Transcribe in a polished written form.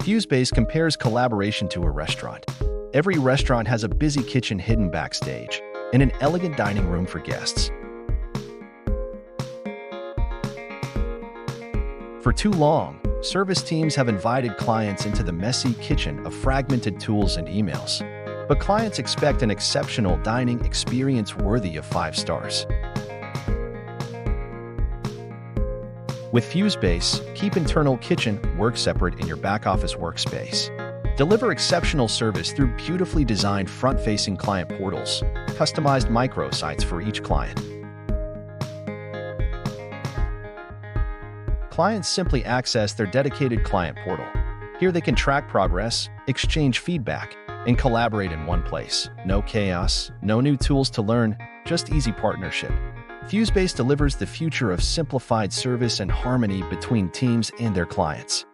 FuseBase compares collaboration to a restaurant. Every restaurant has a busy kitchen hidden backstage and an elegant dining room for guests. For too long, service teams have invited clients into the messy kitchen of fragmented tools and emails. But clients expect an exceptional dining experience worthy of 5 stars. With FuseBase, keep internal kitchen work separate in your back-office workspace. Deliver exceptional service through beautifully designed front-facing client portals, customized microsites for each client. Clients simply access their dedicated client portal. Here they can track progress, exchange feedback, and collaborate in one place. No chaos, no new tools to learn, just easy partnership. FuseBase delivers the future of simplified service and harmony between teams and their clients.